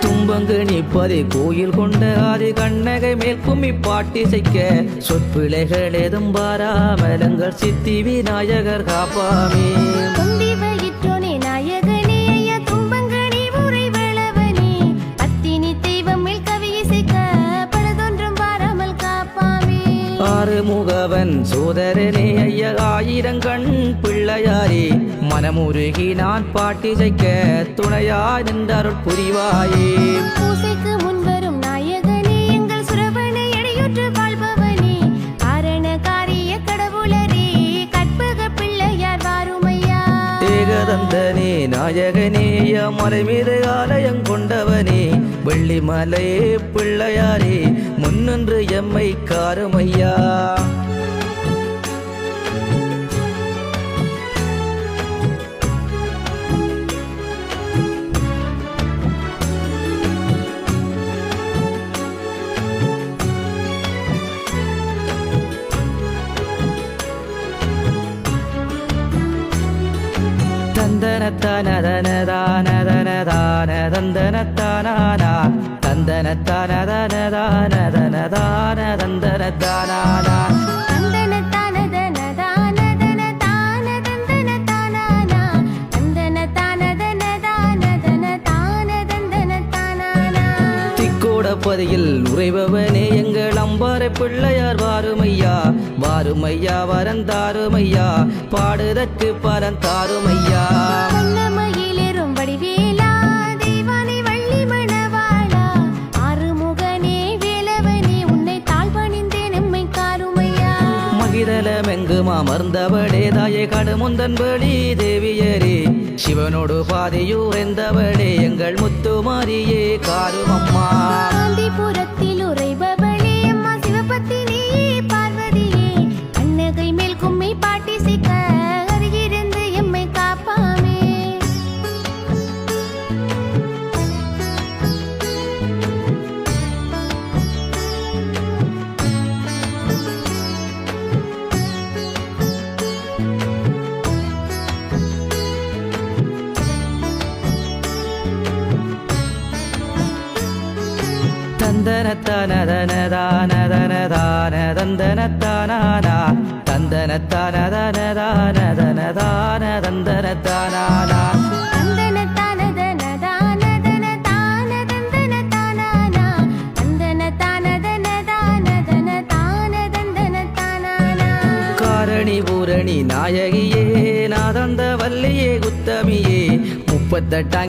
தும்பங்கு கோயில் கொண்ட ஆதி கண்ணகை மேல் கும்மி பாட்டிசைக்க சொற்பிழைகள் ஏதும் பாராமலங்கள் சித்தி விநாயகர் காப்பாமே. ஆறுமுகவன் சோதரனே ஐய ஆயிரங்கண் பிள்ளையாரே மனமுருகி நான் பாட்டிசைக்க துணையாய் நின்றருள் புரிவாயே. பூசைக்கு முன்வரும் நாயகனே எங்கள் சுரவனை எடையுற்று வாழ்பவனே காரணகாரிய கடவுளரே கற்பக பிள்ளையார் வாருமையா. ஏகதந்தனே நாயகனே மலை மீது ஆலயம் கொண்டவனே வெள்ளிமலை பிள்ளையாரே முன்னின்று எம்மை காருமையா. தந்தனத்தானதனதானதனதானதந்தனத்தானானா தந்தனத்தானதனதானதனதானதந்தனத்தானானா திக்கோடப்பதியில் உறைபவனே எங்கள் அம்பாறை பிள்ளையார் வாருமையா வாருமையா வரந்தாருமையா பாடுதற்கு பரந்தாருமையா. மகிதலமெங்கும் அமர்ந்தவளே தாயே கடுமுந்தன் வழி தேவியரே சிவனோடு பாதையூரெந்தவளே எங்கள் முத்துமாரியே காருமம்மா. காந்திபுரத்தில் உறைபவளே அம்மா சிவபத்தினி பார்வதியே அன்னகை மேல் கும்மி பாட்டிசைக்க அருகிருந்து எம்மை காப்பாமே. தந்தனத்தானதனதானதனதானதந்தனத்தானானா தந்தனத்தானதனதானதனதானதந்தனத்தானானா காரணி பூரணி நாயகியே நாதந்த வல்லியே குத்தமியே 38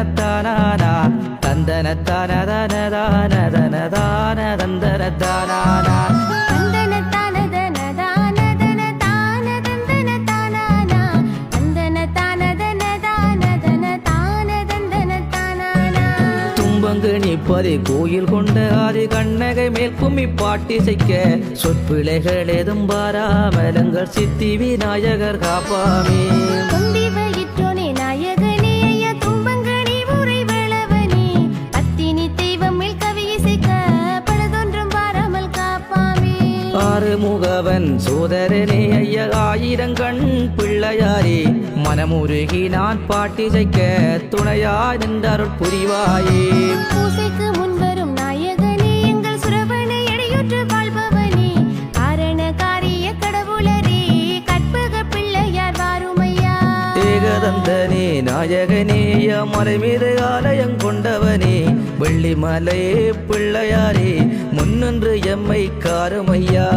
தந்தனத்தானா தந்தனத்தானதனதானதனதான தந்தனத்தானா நிப்பதி கோயில் கொண்ட ஆதி கண்ணகை மேல் கும்மி பாட்டிசைக்க சொற்பிழைகள் ஏதும் பாராமலங்கள் சித்தி விநாயகர் காப்பாமே ஆறுமுகவன் சோதரனே ஐயா ஆயிரங்கண் பிள்ளையாரே மனமுருகி நான் பாட்டிசைக்க துணையாய் நின்றருள் புரிவாயே பூசைக்கு முன்வரும் நாயகனே எங்கள் சுரவனை எடையுற்று வாழ்பவனே காரணகாரிய கடவுளரே கற்பக பிள்ளையார் வாருமையா ஏகதந்தனே நாயகனே மலை மீது ஆலயம் கொண்டவனே வெள்ளிமலையே பிள்ளையாரே முன்னின்று எம்மை காருமையா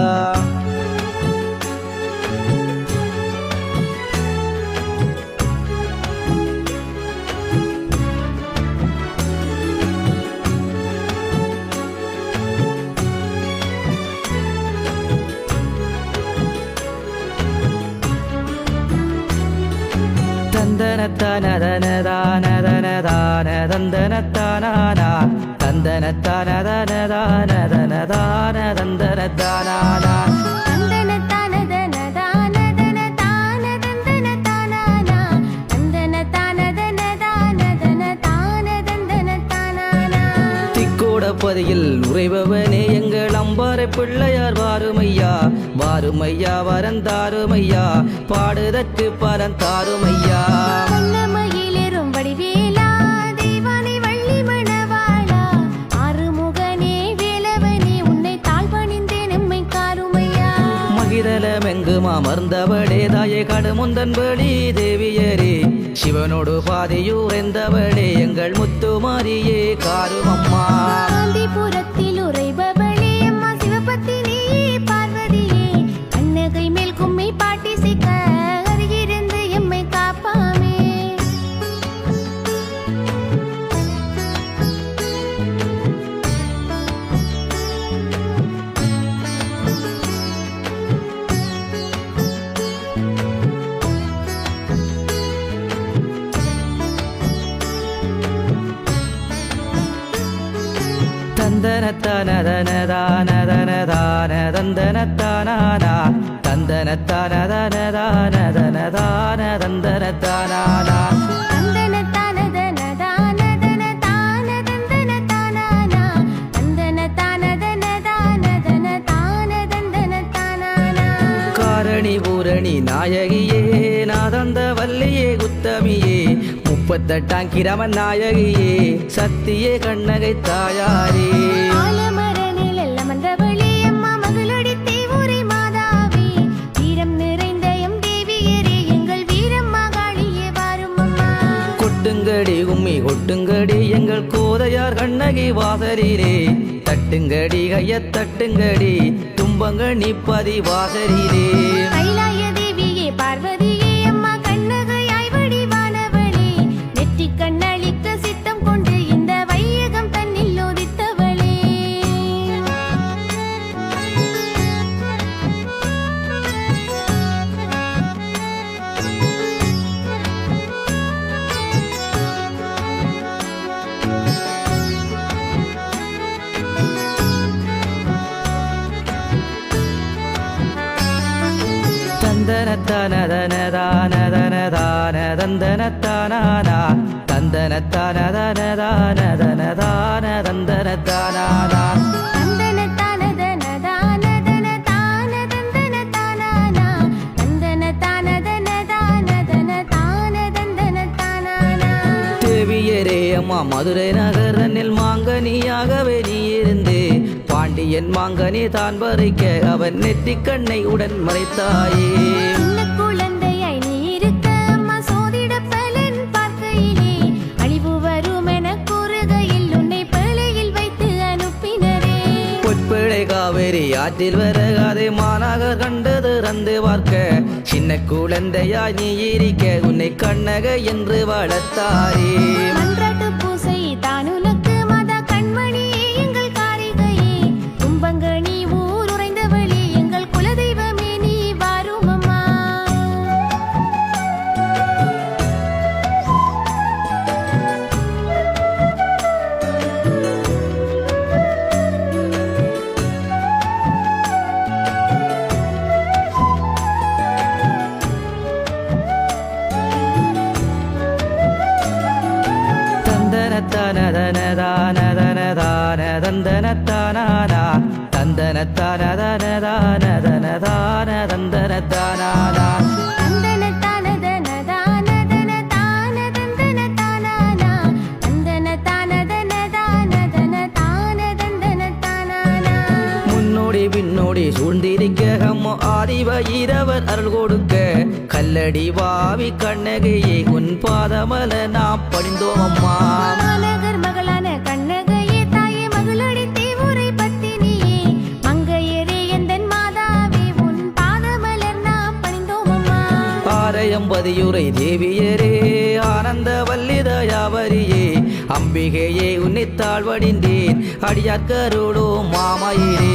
தந்தனத்தானதனதானதனதான தந்தனத்தானா தந்தனத்தானதனதானதனதான தந்தனத்தானா திக்கோடப்பதியில் உறைபவனே எங்கள் அம்பாறை பிள்ளையார் வாருமையா வாருமையா வரந்தாருமையா பாடுதற்கு பரந்தாருமையா வண்ணமயிலேறும் வடிவேலா தெய்வானை வள்ளி மணவாளா ஆறுமுகனே வேலவனே உன்னை தாழ் பணிந்தேன் எம்மை காருமையா மகிதலமெங்கும் அமர்ந்தவளே தாயே கடுமுந்தன் பலி தேவியரே சிவனோடு பாதையூரெந்தவளே எங்கள் முத்துமாரியே காருமம்மா காந்திபுரத்தில் உறைபவளே அம்மா சிவபத்தினி பார்வதியே கண்ணகை மேல் கும்மி பாட்டிசைக்க அருகிருந்து எம்மை காப்பாமே தந்தனத்தானதனதானதனதான தந்தனத்தானா தந்தனத்தானதனதானதனதான தந்தனத்தானா காரணி பூரணி நாயகியே நாதந்த வல்லியே குத்தமியே 38 கிரமன் நாயகியே சத்தியே கண்ணகை தாயாரே ஆலமரனில் எல்லாம் வந்தவளே அம்மா மகளோடி தேவூரை மாதாவே வீரம் நிறைந்த எம் தேவியரே எங்கள் வீரம் மகாளியே வாரும் அம்மா கொட்டுங்கடி கும்மி கொட்டுங்கடி எங்கள் கோதையார் கண்ணகி வாசரிலே தட்டுங்கடி கைய தட்டுங்கடி தும்பங்க நிப்பதி வாசரிலே கைலாய தேவியே பார்வதியே அம்மா கண்ணகையாய் வடிவானவளே நெற்றி கண்ணளிக்க சித்தம் கொண்டு இந்த வையகம் தன்னில் உதித்தவளே தந்தனத்தானதனதானதனதான தந்தனத்தானா தந்தனத்தானதனதானதனதான தந்தனத்தானா தேவியரே அம்மா மதுரை நகரனில் மாங்கனியாகவே நீ இருந்து பாண்டியன் மாங்கனி தான் பறிக்க அவன் நெத்தி கண்ணை உடன் மறைத்தாயே சின்ன குழந்தையாய் நீ இருக்க அம்மா சோதிட பலன் பார்க்கையிலே அழிவு வரும் என கூறுகையில் உன்னை பலையில் வைத்து அனுப்பினரே பொற்பிழை காவேரி ஆற்றில் வரகாதை மாநகர் கண்டது ரந்து பார்க்க சின்ன குழந்தையாய் நீ இருக்க உன்னை கண்ணக என்று வளர்த்தாயே மன்றாட்டு தந்தனத்தானதனதானதனதான தந்தனத்தானானா தந்தனத்தானதனதானதனதான தந்தனத்தானானா முன்னோடி பின்னோடி சூழ்ந்திருக்க ஹம்மோ ஆதிவ இரவர் அருள் கொடுக்க கல்லடி வாவி கண்ணகையே உன் பாதமல நாம் படிந்தோம் அம்மா மாநகர் மகளான கண்ணகையே தாயே மகளடி தேவுரை பத்தினியே மங்கையரே எந்தன் மாதாவே உன் பாதமலர் நாம் பணிந்தோம் அம்மா ஆரையம்பதியுரை தேவியரே ஆனந்த வல்லிதயாவரியே அம்பிகையே உன்னித்தாள் வடிந்தேன் அடியாக்கருளோ மாமயிரே